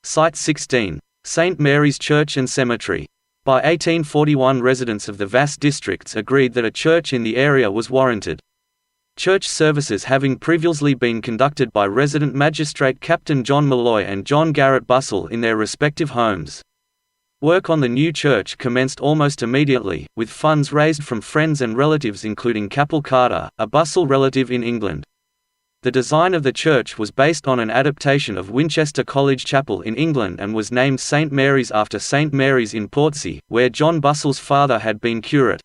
Site 16. St. Mary's Church and Cemetery. By 1841, residents of the vast districts agreed that a church in the area was warranted. Church services having previously been conducted by resident magistrate Captain John Malloy and John Garrett Bussell in their respective homes. Work on the new church commenced almost immediately, with funds raised from friends and relatives including Capel Carter, a Bussell relative in England. The design of the church was based on an adaptation of Winchester College Chapel in England and was named St. Mary's after St. Mary's in Portsea, where John Bussell's father had been curate.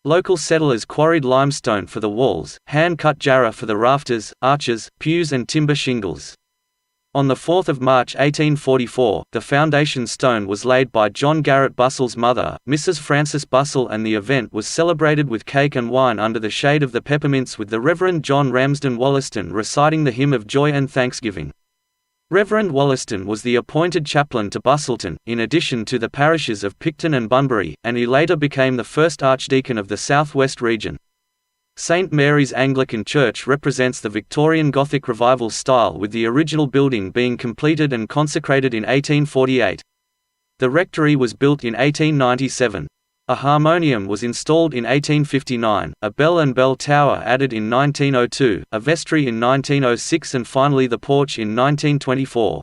Local settlers quarried limestone for the walls, hand-cut jarrah for the rafters, arches, pews and timber shingles. On 4 March 1844, the foundation stone was laid by John Garrett Bussell's mother, Mrs. Frances Bussell, and the event was celebrated with cake and wine under the shade of the peppermints, with the Reverend John Ramsden Wollaston reciting the hymn of joy and thanksgiving. Reverend Wollaston was the appointed chaplain to Busselton, in addition to the parishes of Picton and Bunbury, and he later became the first archdeacon of the South West region. St. Mary's Anglican Church represents the Victorian Gothic Revival style, with the original building being completed and consecrated in 1848. The rectory was built in 1897. A harmonium was installed in 1859, a bell and bell tower added in 1902, a vestry in 1906 and finally the porch in 1924.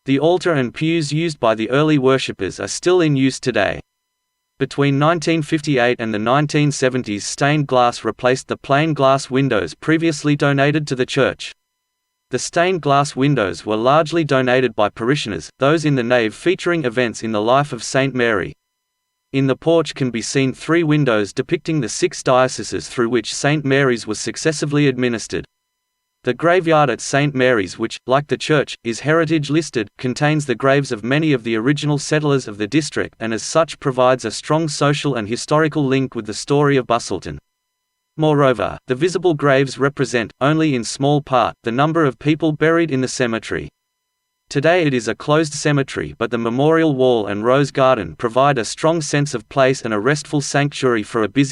The altar and pews used by the early worshippers are still in use today. Between 1958 and the 1970s, stained glass replaced the plain glass windows previously donated to the church. The stained glass windows were largely donated by parishioners, those in the nave featuring events in the life of St. Mary. In the porch can be seen 3 windows depicting the 6 dioceses through which St. Mary's was successively administered. The graveyard at St. Mary's, which, like the church, is heritage listed, contains the graves of many of the original settlers of the district and as such provides a strong social and historical link with the story of Busselton. Moreover, the visible graves represent, only in small part, the number of people buried in the cemetery. Today it is a closed cemetery, but the memorial wall and rose garden provide a strong sense of place and a restful sanctuary for a busy